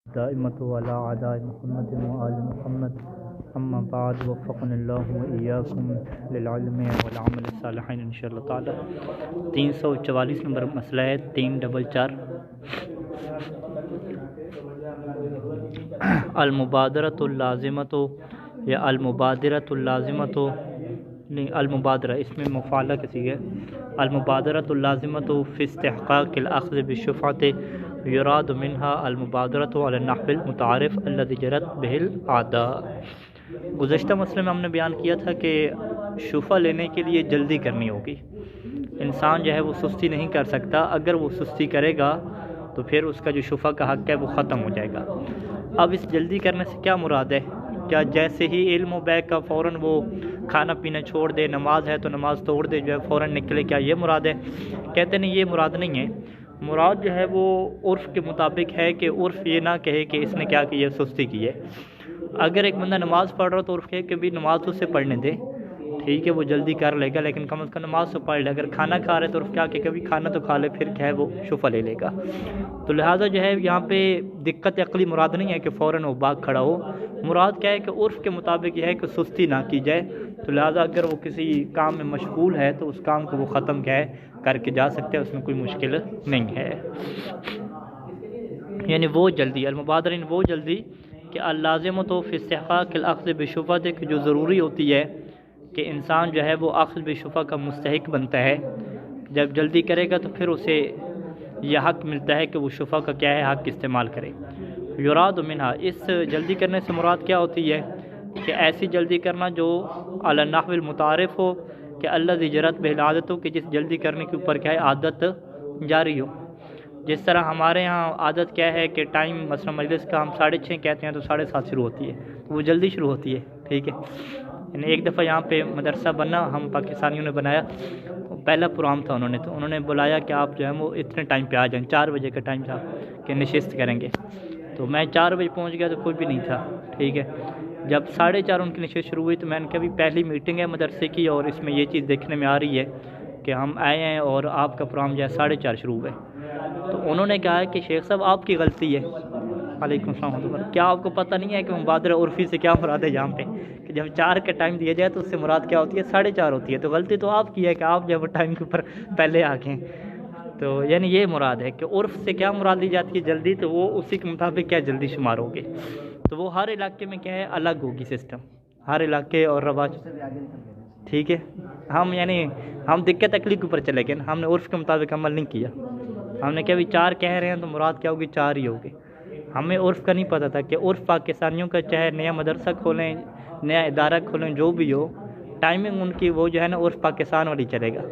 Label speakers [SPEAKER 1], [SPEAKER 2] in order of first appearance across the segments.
[SPEAKER 1] دائمة على أعداء محمد وآل محمد أما بعد وفقنا الله وإياكم للعلم والعمل الصالحين إن شاء اللہ تعالی۔ 344 نمبر مسئلہ ہے 344 المبادرۃ اللازمۃ یا المبادرۃ اللازمۃ نہیں المبادرہ اس میں مفعلہ کسی ہے۔ المبادرۃ اللازمۃ فی استحقاق الاخذ بالشفعۃ یراد منها المبادرۃ علی النحو المتعارف الذی جرت به العادہ۔ گزشتہ مسئلے میں ہم نے بیان کیا تھا کہ شفع لینے کے لیے جلدی کرنی ہوگی، انسان جو ہے وہ سستی نہیں کر سکتا، اگر وہ سستی کرے گا تو پھر اس کا جو شفع کا حق ہے وہ ختم ہو جائے گا۔ اب اس جلدی کرنے سے کیا مراد ہے؟ کیا جیسے ہی علم و بیع کا فوراً وہ کھانا پینا چھوڑ دے، نماز ہے تو نماز توڑ دے، جو ہے فوراً نکلے، کیا یہ مراد ہے؟ کہتے نہیں، یہ مراد نہیں ہے۔ مراد جو ہے وہ عرف کے مطابق ہے کہ عرف یہ نہ کہے کہ اس نے کیا کی ہے، سستی کی ہے۔ اگر ایک بندہ نماز پڑھ رہا تو عرف کہے کہ بھی نماز تو اسے پڑھنے دے، ٹھیک ہے وہ جلدی کر لے گا لیکن کم از کم نماز تو پڑھ لے۔ اگر کھانا کھا رہے تو عرف کیا کہ کبھی کھانا تو کھا لے، پھر کیا ہے وہ شفع لے لے گا۔ تو لہٰذا جو ہے یہاں پہ دقت عقلی مراد نہیں ہے کہ فوراً وہ باغ کھڑا ہو، مراد کیا ہے کہ عرف کے مطابق یہ ہے کہ سستی نہ کی جائے۔ تو لہٰذا اگر وہ کسی کام میں مشغول ہے تو اس کام کو وہ ختم کیا ہے کر کے جا سکتے ہیں، اس میں کوئی مشکل نہیں ہے۔ یعنی وہ جلدی المبادرین وہ جلدی کہ اللازمۃ فی استحقاق الاخذ بالشفعۃ کہ جو ضروری ہوتی ہے کہ انسان جو ہے وہ اخذ بالشفع کا مستحق بنتا ہے، جب جلدی کرے گا تو پھر اسے یہ حق ملتا ہے کہ وہ شفع کا کیا ہے حق استعمال کرے۔ یراد منہا اس جلدی کرنے سے مراد کیا ہوتی ہے کہ ایسی جلدی کرنا جو علی النحو المتعارف ہو کہ الذی جرت بہ العادۃ ہو، کہ جس جلدی کرنے کے اوپر کیا ہے عادت جاری ہو۔ جس طرح ہمارے ہاں عادت کیا ہے کہ ٹائم مثلا مجلس کا ہم 6:30 کہتے ہیں تو 7:30 شروع ہوتی ہے، تو وہ جلدی شروع ہوتی ہے، ٹھیک ہے۔ یعنی ایک دفعہ یہاں پہ مدرسہ بنا، ہم پاکستانیوں نے بنایا، پہلا پروگرام تھا تو انہوں نے بلایا کہ آپ جو ہے وہ اتنے ٹائم پہ آ جائیں، 4 بجے کا ٹائم تھا کہ نشست کریں گے۔ تو میں 4 بجے پہنچ گیا تو کوئی بھی نہیں تھا، ٹھیک ہے۔ جب 4:30 ان کی نشست شروع ہوئی تو میں نے کہا بھی پہلی میٹنگ ہے مدرسے کی اور اس میں یہ چیز دیکھنے میں آ رہی ہے کہ ہم آئے ہیں اور آپ کا پروگرام جو ہے 4:30 شروع ہوئے۔ تو انہوں نے کہا کہ شیخ صاحب آپ کی غلطی ہے۔ وعلیکم السلام ورحمۃ اللہ۔ کیا آپ کو پتہ نہیں ہے کہ مبادرہ عرفی سے کیا مراد ہے یہاں پہ، کہ جب 4 کا ٹائم دیا جائے تو اس سے مراد کیا ہوتی ہے 4:30 ہوتی ہے، تو غلطی تو آپ کی ہے کہ آپ جب وہ ٹائم کے اوپر پہلے آ گئے۔ تو یعنی یہ مراد ہے کہ عرف سے کیا مراد لی جاتی ہے جلدی، تو وہ اسی کے مطابق کیا جلدی شمار ہوگی۔ تو وہ ہر علاقے میں کیا ہے الگ ہوگی سسٹم، ہر علاقے اور رواج، ٹھیک ہے۔ ہم دقت عقلی کے اوپر چلے گئے، ہم نے عرف کے مطابق عمل نہیں کیا۔ ہم نے کہا بھی 4 کہہ رہے ہیں تو مراد کیا ہوگی 4 ہی ہوگی۔ ہمیں عرف کا نہیں پتہ تھا کہ عرف پاکستانیوں کا چاہے نیا مدرسہ کھولیں، نیا ادارہ کھولیں، جو بھی ہو، ٹائمنگ ان کی وہ جو ہے نا عرف پاکستان والی چلے گا۔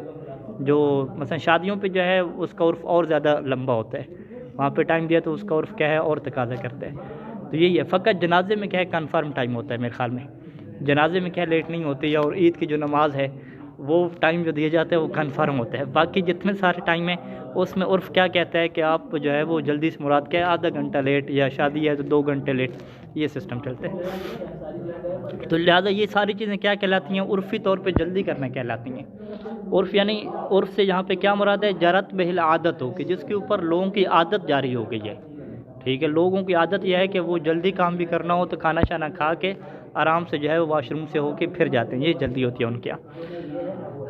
[SPEAKER 1] جو مثلا شادیوں پہ جو ہے اس کا عرف اور زیادہ لمبا ہوتا ہے، وہاں پہ ٹائم دیا تو اس کا عرف کیا ہے اور تقاضا کرتا ہے۔ تو یہی ہے، فقط جنازے میں کیا ہے کنفرم ٹائم ہوتا ہے میرے خیال میں، جنازے میں کیا لیٹ نہیں ہوتی ہے، اور عید کی جو نماز ہے وہ ٹائم جو دیا جاتا ہے وہ کنفرم ہوتا ہے۔ باقی جتنے سارے ٹائم ہیں اس میں عرف کیا کہتا ہے کہ آپ جو ہے وہ جلدی سے مراد کیا ہے آدھا گھنٹہ لیٹ، یا شادی ہے تو 2 گھنٹے لیٹ، یہ سسٹم چلتا ہے۔ تو لہٰذا یہ ساری چیزیں کیا کہلاتی ہیں عرفی طور پہ جلدی کرنا کہلاتی ہیں۔ عرف یعنی عرف سے یہاں پہ کیا مراد ہے جرت بہ العادت ہو، کہ جس کے اوپر لوگوں کی عادت جاری ہو گئی ہے، ٹھیک ہے۔ لوگوں کی عادت یہ ہے کہ وہ جلدی کام بھی کرنا ہو تو کھانا شانا کھا کے آرام سے جو ہے وہ واش روم سے ہو کے پھر جاتے ہیں، یہ جلدی ہوتی ہے ان کے۔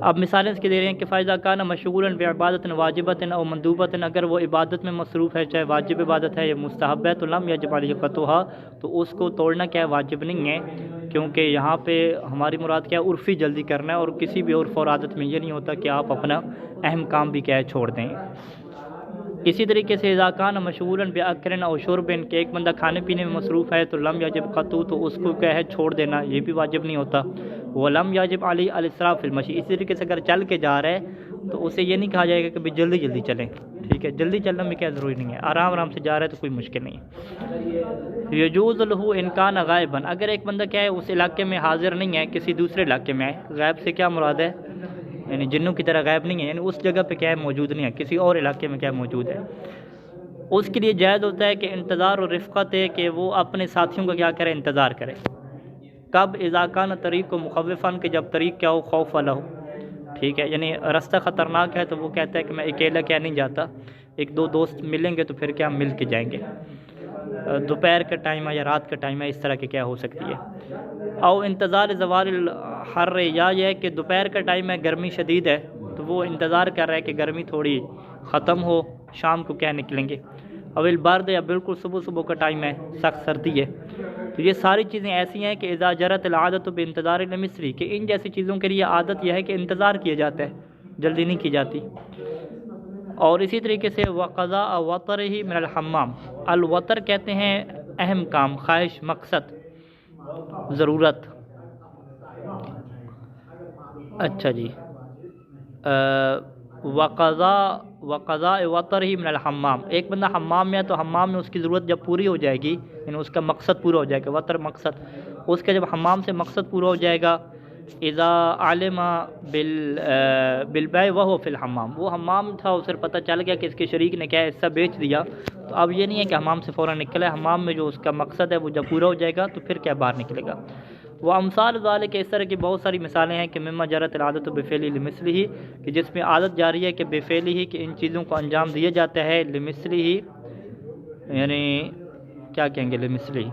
[SPEAKER 1] اب مثالیں اس کی دے رہے ہیں کہ فائدہ کانا مشغولاً بعبادۃ واجبۃ او مندوبۃ، اگر وہ عبادت میں مصروف ہے، چاہے واجب عبادت ہے یا مستحب ہے، تو لم یجب علیہ قطعها، تو اس کو توڑنا کیا ہے واجب نہیں ہے، کیونکہ یہاں پہ ہماری مراد کیا ہے عرفی جلدی کرنا ہے، اور کسی بھی عرف اور عادت میں یہ نہیں ہوتا کہ آپ اپنا اہم کام بھی کیا ہے چھوڑ دیں۔ اسی طریقے سے اذا کان مشغولاً باکل او شرب، کہ ایک بندہ کھانے پینے میں مصروف ہے تو لم یجب قطعہ، تو اس کو کیا ہے چھوڑ دینا، یہ بھی واجب نہیں ہوتا۔ ولم یجب علی الاسراف فی المشی، اسی طریقے سے اگر چل کے جا رہا ہے تو اسے یہ نہیں کہا جائے گا کہ بھی جلدی جلدی چلیں، ٹھیک ہے۔ جلدی چلنا میں کیا ضروری نہیں ہے، آرام آرام سے جا رہا ہے تو کوئی مشکل نہیں ہے۔ یجوز له ان کان غائبا، اگر ایک بندہ کیا ہے اس علاقے میں حاضر نہیں ہے، کسی دوسرے علاقے میں ہے، غائب سے کیا مراد ہے یعنی جنوں کی طرح غائب نہیں ہے، یعنی اس جگہ پہ کیا ہے موجود نہیں ہے، کسی اور علاقے میں کیا موجود ہے، اس کے لیے جائز ہوتا ہے کہ انتظار و رفقت ہے کہ وہ اپنے ساتھیوں کا کیا کرے انتظار کرے۔ کب اذا کان طریق کو مخوفاً، کہ جب طریق کیا ہو خوف والا ہو، ٹھیک ہے، یعنی راستہ خطرناک ہے تو وہ کہتا ہے کہ میں اکیلا کیا نہیں جاتا، 1-2 دوست ملیں گے تو پھر کیا مل کے جائیں گے۔ دوپہر کا ٹائم ہے یا رات کا ٹائم ہے، اس طرح کی کیا ہو سکتی ہے۔ او انتظار زوال الحر، یا یہ ہے کہ دوپہر کا ٹائم ہے، گرمی شدید ہے تو وہ انتظار کر رہا ہے کہ گرمی تھوڑی ختم ہو، شام کو کیا نکلیں گے۔ او البرد، یا بالکل صبح صبح کا ٹائم ہے، سخت سردی ہے۔ تو یہ ساری چیزیں ایسی ہیں کہ اذا جرت العادت بانتظار المثلی، کہ ان جیسی چیزوں کے لیے عادت یہ ہے کہ انتظار کیا جاتا ہے، جلدی نہیں کی جاتی۔ اور اسی طریقے سے وقضاء وطرہ من الحمام، الوطر کہتے ہیں اہم کام، خواہش، مقصد، ضرورت۔ اچھا جی، وقضاء وطرہ من الحمام، ایک بندہ حمام میں ہے تو حمام میں اس کی ضرورت جب پوری ہو جائے گی، یعنی اس کا مقصد پورا ہو جائے گا، وطر مقصد، اس کا جب حمام سے مقصد پورا ہو جائے گا، اذا علم بالبیع وهو فی الحمام، وہ حمام تھا، اسے پتہ چل گیا کہ اس کے شریک نے کیا حصہ بیچ دیا، تو اب یہ نہیں ہے کہ حمام سے فوراً نکلے، حمام میں جو اس کا مقصد ہے وہ جب پورا ہو جائے گا تو پھر کیا باہر نکلے گا۔ وہ امثال ذالک، اس طرح کی بہت ساری مثالیں ہیں کہ مما جرت العادت بفعل لمثلہ، کہ جس میں عادت جاری ہے کہ بفعلہ، کہ ان چیزوں کو انجام دیا جاتا ہے، لمثلہ یعنی کیا کہیں گے، لمثلہ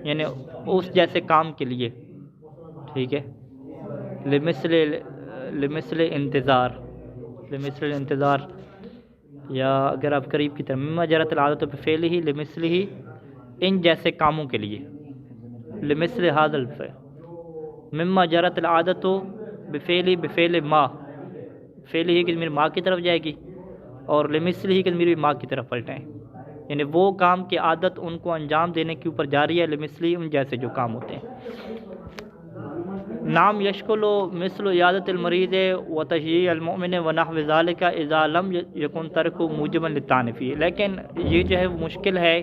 [SPEAKER 1] یعنی اس جیسے کام کے لیے، ٹھیک ہے، لمثل انتظار، لمثل الانتظار، یا اگر آپ قریب کی طرح مما جرت العادت بفعلہ لمثلہ، ان جیسے کاموں کے لیے، لمثل هذا الفعل، مما جرت العادت بفعل ما، فعل ہی کہ میری ماں کی طرف جائے گی، اور لمثل ہی کہ میری ماں کی طرف پلٹیں، یعنی وہ کام کی عادت ان کو انجام دینے کے اوپر جاری ہے، لمثلی ان جیسے جو کام ہوتے ہیں۔ نام یشکل مثل عیادت المریض و تشجیع المؤمن و نحو ذالک اذا لم یکن ترک موجبا للتعنیف، لیکن یہ جو ہے وہ مشکل ہے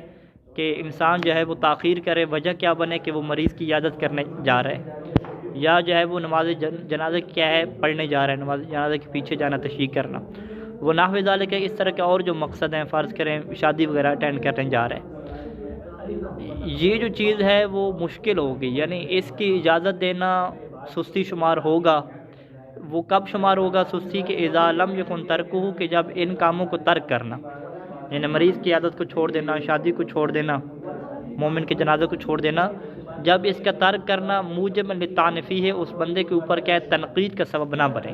[SPEAKER 1] کہ انسان جو ہے وہ تاخیر کرے، وجہ کیا بنے کہ وہ مریض کی عیادت کرنے جا رہا ہے، یا جو ہے وہ نماز جنازہ کیا ہے پڑھنے جا رہا ہے، نماز جنازہ کے پیچھے جانا، تشییع کرنا، وہ نحو ذالک، اس طرح کے اور جو مقصد ہیں، فرض کریں شادی وغیرہ اٹینڈ کرنے جا رہے ہیں، یہ جو چیز ہے وہ مشکل ہوگی، یعنی اس کی اجازت دینا سستی شمار ہوگا۔ وہ کب شمار ہوگا سستی؟ کہ اذا لم یکن ترکہ، کہ جب ان کاموں کو ترک کرنا، یعنی مریض کی عادت کو چھوڑ دینا، شادی کو چھوڑ دینا، مومن کے جنازے کو چھوڑ دینا، جب اس کا ترک کرنا موجب للتعنیفی ہے، اس بندے کے اوپر کیا ہے تنقید کا سبب نہ بنے،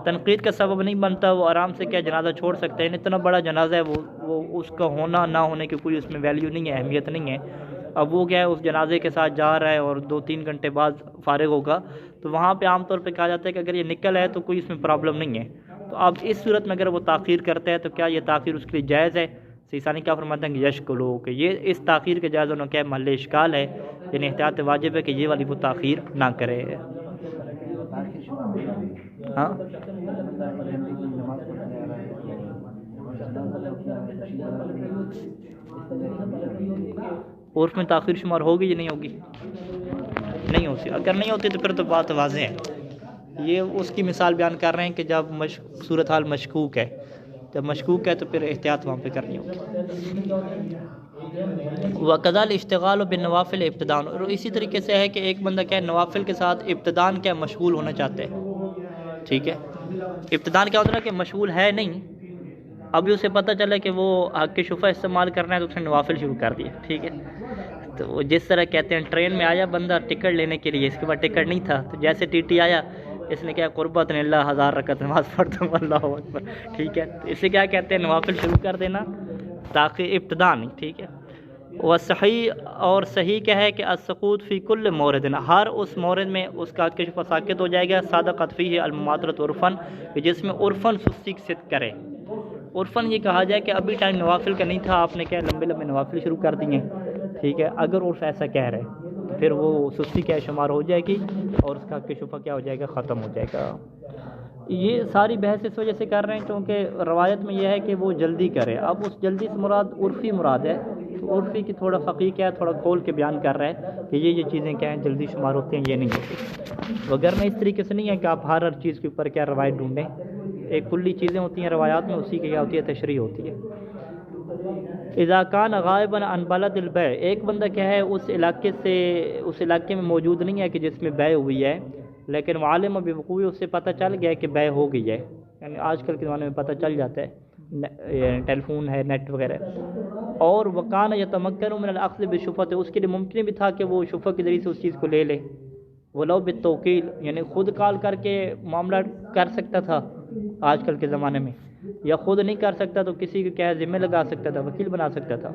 [SPEAKER 1] تنقید کا سبب نہیں بنتا، وہ آرام سے کیا جنازہ چھوڑ سکتے ہیں، اتنا بڑا جنازہ ہے، وہ اس کا ہونا نہ ہونے کی کوئی اس میں ویلیو نہیں ہے، اہمیت نہیں ہے۔ اب وہ کیا ہے اس جنازے کے ساتھ جا رہا ہے اور 2-3 گھنٹے بعد فارغ ہوگا، تو وہاں پہ عام طور پہ کہا جاتا ہے کہ اگر یہ نکل ہے تو کوئی اس میں پرابلم نہیں ہے۔ تو اب اس صورت میں اگر وہ تاخیر کرتا ہے تو کیا یہ تاخیر اس کے لیے جائز ہے؟ سیسانی کیا فرماتے ہیں کہ یشکلو، کہ یہ اس تاخیر کے جائز ہونا کیا محل اشکال ہے، یعنی احتیاط واجب ہے کہ یہ والی وہ تاخیر نہ کرے۔ ہاں عرف میں تاخیر شمار ہوگی یا نہیں ہوگی؟ نہیں ہوتی، اگر نہیں ہوتی تو پھر تو بات واضح ہے۔ یہ اس کی مثال بیان کر رہے ہیں کہ جب صورتحال مشکوک ہے، جب مشکوک ہے تو پھر احتیاط وہاں پہ کرنی ہوگی۔ وَقَضَى الْاشْتِغَالُ بِالنَّوَافِلِ ابتداءً، اور اسی طریقے سے ہے کہ ایک بندہ کیا نوافل کے ساتھ ابتداءً کیا مشغول ہونا چاہتا ہے، ٹھیک ہے، ابتداءً کیا ہوتا ہے کہ مشغول ہے نہیں، ابھی اسے پتہ چلا کہ وہ حق شفا استعمال کرنا ہے تو اس نے نوافل شروع کر دیا، ٹھیک ہے۔ تو وہ جس طرح کہتے ہیں ٹرین میں آیا بندہ ٹکٹ لینے کے لیے، اس کے بعد ٹکٹ نہیں تھا، تو جیسے ٹی ٹی آیا اس نے کیا قربت اللہ 1000 رکعت نماز پڑھتا ہوں، اللہ اکبر، ٹھیک ہے، تو اسے کیا کہتے ہیں نوافل شروع کر دینا، تاکہ ابتداء نہیں، ٹھیک ہے۔ وہ صحیح، اور صحیح کیا ہے کہ السقوط فی کل مورد، ہر اس مورد میں اس کا حق شفا ساقط ہو جائے گا، صادقت فیہ المماطلۃ عرفاً، کہ جس میں عرفاً سستی صدق کرے، عرفاً یہ کہا جائے کہ ابھی ٹائم نوافل کا نہیں تھا، آپ نے کیا لمبے لمبے نوافل شروع کر دیے، ٹھیک ہے، اگر عرف ایسا کہہ رہے پھر وہ سستی کیا شمار ہو جائے گی اور اس کا حق شفا کیا ہو جائے گا، ختم ہو جائے گا۔ یہ ساری بحث اس وجہ سے کر رہے ہیں کیونکہ روایت میں یہ ہے کہ وہ جلدی کرے، اب اس جلدی سے مراد عرفی مراد ہے، تو عرفی کی تھوڑا فقیہ کیا ہے تھوڑا کھول کے بیان کر رہا ہے کہ یہ چیزیں کیا ہیں جلدی شمار ہوتی ہیں، یہ نہیں ہوتی، وگرنہ اس طریقے سے نہیں ہے کہ آپ ہر چیز کے اوپر کیا روایت ڈھونڈیں، ایک کلی چیزیں ہوتی ہیں روایات میں، اسی کی کیا ہوتی ہے تشریح ہوتی ہے۔ اذا کان غائبا عن بلد البیع، ایک بندہ کیا ہے اس علاقے میں موجود نہیں ہے کہ جس میں بیع ہوئی ہے، لیکن عالم بوقوع، اس سے پتہ چل گیا ہے کہ بیع ہو گئی ہے، یعنی آج کل کے زمانے میں پتہ چل جاتا ہے، ٹیلی فون ہے، نیٹ وغیرہ. اور وکان یتمکن من الاخذ بالشفعۃ، اس کے لیے ممکن بھی تھا کہ وہ شفع کے ذریعے سے اس چیز کو لے لے. ولو بالتوکیل، یعنی خود کال کر کے معاملہ کر سکتا تھا آج کل کے زمانے میں، یا خود نہیں کر سکتا تو کسی کے کیا ذمہ لگا سکتا تھا، وکیل بنا سکتا تھا.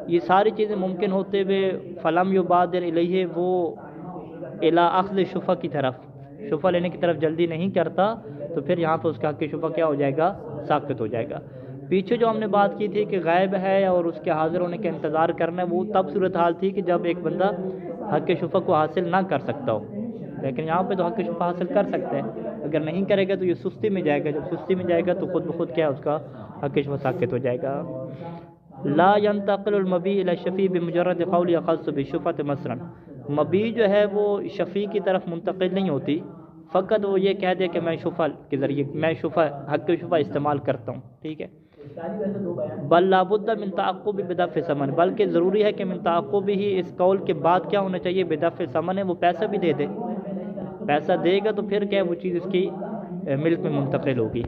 [SPEAKER 1] یہ ساری چیزیں ممکن ہوتے ہوئے فلم یبادر الیہ، وہ الی اخذ شفع کی طرف، شفع لینے کی طرف جلدی نہیں کرتا، تو پھر یہاں پہ اس کا حق شفع کیا ہو جائے گا؟ ساقط ہو جائے گا. پیچھے جو ہم نے بات کی تھی کہ غائب ہے اور اس کے حاضر ہونے کا انتظار کرنا ہے، وہ تب صورتحال تھی کہ جب ایک بندہ حق شفع کو حاصل نہ کر سکتا ہو. لیکن یہاں پہ تو حق شفع حاصل کر سکتا ہے. اگر نہیں کرے گا تو یہ سستی میں جائے گا، جب سستی میں جائے گا تو خود بخود کیا اس کا حق شفع ساقط ہو جائے گا. لا ينتقل المبی الی الشفیع بمجرد قول اخذت بالشفعۃ مثلا، مبی جو ہے وہ شفیع کی طرف منتقل نہیں ہوتی، فقط وہ یہ کہہ دے کہ میں شفع کے ذریعے میں شفع حق شفع استعمال کرتا ہوں. ٹھیک ہے. بل لابد من تعقب بدفع ثمن، بلکہ ضروری ہے کہ من تعقب ہی اس قول کے بعد کیا ہونا چاہیے؟ بدفع ثمن ہے، وہ پیسہ بھی دے دے. پیسہ دے گا تو پھر کیا وہ چیز اس کی ملک میں منتقل ہوگی.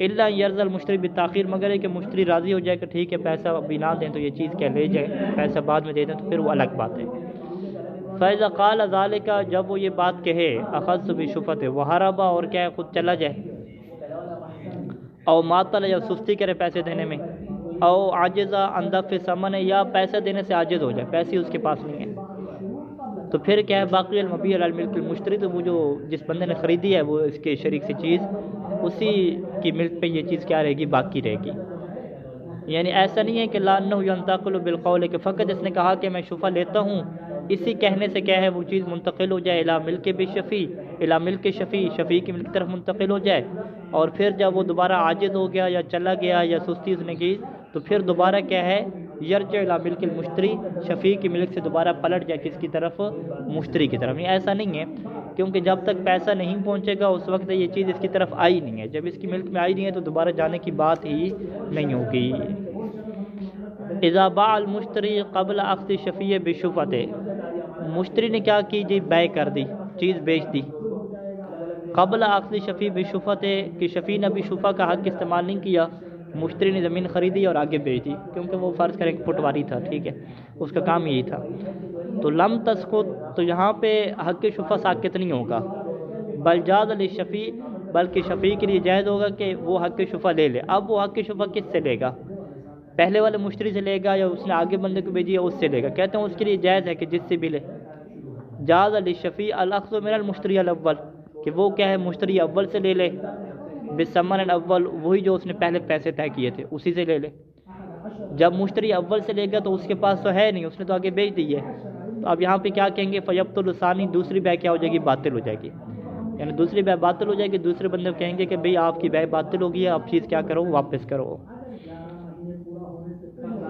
[SPEAKER 1] الا یرضى المشتری بالتاخیر، مگر ہے کہ مشتری راضی ہو جائے کہ ٹھیک ہے پیسہ ابھی نہ دیں تو یہ چیز کیا لے جائے، پیسہ بعد میں دے دیں تو پھر وہ الگ بات ہے. فاذا قال ذلك، جب وہ یہ بات کہے اخذت بالشفعۃ وهرب، اور کیا ہے خود چلا جائے، او معطل یا سستی کرے پیسے دینے میں، او عاجز عن دفع ثمن، یا پیسہ دینے سے عاجز ہو جائے، پیسے اس کے پاس نہیں ہے، تو پھر کیا ہے باقی المبیع علی الملک المشتری، تو وہ جو جس بندے نے خریدی ہے وہ اس کے شریک سے چیز، اسی کی ملک پہ یہ چیز کیا رہے گی؟ باقی رہے گی. یعنی ایسا نہیں ہے کہ لا انہ ينتقل بالقول، کہ فقط اس نے کہا کہ میں شفع لیتا ہوں، اسی کہنے سے کیا ہے وہ چیز منتقل ہو جائے الی ملک بالشفیع، الی ملک شفیع، شفیع کی ملک کی طرف منتقل ہو جائے، اور پھر جب وہ دوبارہ عاجز ہو گیا یا چلا گیا یا سستی اس نے کی تو پھر دوبارہ کیا ہے؟ یرجع الی ملک المشتری، شفیع کی ملک سے دوبارہ پلٹ جائے کس کی طرف؟ مشتری کی طرف. یہ ایسا نہیں ہے، کیونکہ جب تک پیسہ نہیں پہنچے گا اس وقت یہ چیز اس کی طرف آئی نہیں ہے، جب اس کی ملک میں آئی نہیں ہے تو دوبارہ جانے کی بات ہی نہیں ہوگی. اذا باع المشتری قبل اخذ شفیع بالشفعۃ، مشتری نے کیا کی جی؟ بیع کر دی، چیز بیچ دی. قبل اخذ شفیع بالشفعۃ، کہ شفیع نے بھی شفع کا حق استعمال نہیں کیا، مشتری نے زمین خریدی اور آگے بیچ دی، کیونکہ وہ فرض کریں کہ پٹواری تھا. ٹھیک ہے، اس کا کام یہی تھا. تو لم تسقط، تو یہاں پہ حق شفع ساقط نہیں ہوگا. بل جاز للشفیع، بلکہ شفیع کے لیے جائز ہوگا کہ وہ حق شفع لے لے. اب وہ حق شفع کس سے لے گا؟ پہلے والے مشتری سے لے گا یا اس نے آگے بندے کو بھیجی ہے اس سے لے گا؟ کہتے ہیں اس کے لیے جائز ہے کہ جس سے بھی لے. جاز للشفیع الاخذ من المشتری الاول، کہ وہ کیا ہے مشتری اول سے لے لے، بالثمن الاول، وہی جو اس نے پہلے پیسے طے کیے تھے اسی سے لے لے. جب مشتری اول سے لے گا تو اس کے پاس تو ہے نہیں، اس نے تو آگے بیچ دی ہے. تو اب یہاں پہ کیا کہیں گے؟ فیبطل الثانی، دوسری بیع کیا ہو جائے گی؟ باطل ہو جائے گی. یعنی دوسری بیع باطل ہو جائے گی، دوسرے بندے کو کہیں گے کہ بھئی آپ کی بیع باطل ہو گئی ہے، آپ چیز کیا کرو؟ واپس کرو.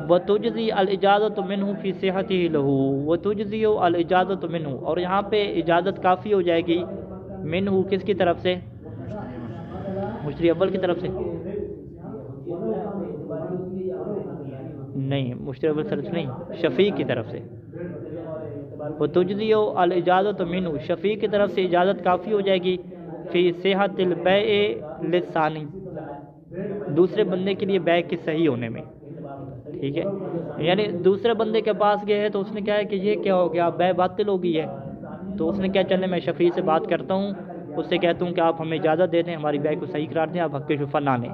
[SPEAKER 1] وتجزی الاجازت منہ فی صحتہ لہ، وتجزی الاجازت منہ، اور یہاں پہ اجازت کافی ہو جائے گی منہ، کس کی طرف سے؟ مشتری اول کی طرف سے نہیں، مشتری اول طرف سے نہیں، شفیع کی طرف سے. وتجزی الاجازت منہ، شفیع کی طرف سے اجازت کافی ہو جائے گی فی صحت البیع للثانی، دوسرے بندے کے لیے بیع کے صحیح ہونے میں. ٹھیک ہے، یعنی دوسرے بندے کے پاس گئے ہیں تو اس نے کہا ہے کہ یہ کیا ہو گیا؟ بیع باطل ہو گئی ہے. تو اس نے کیا، چلے میں شفیع سے بات کرتا ہوں، اس سے کہتا ہوں کہ آپ ہمیں اجازت دے دیں، ہماری بیع کو صحیح قرار دیں، آپ حق شفع نہ لیں.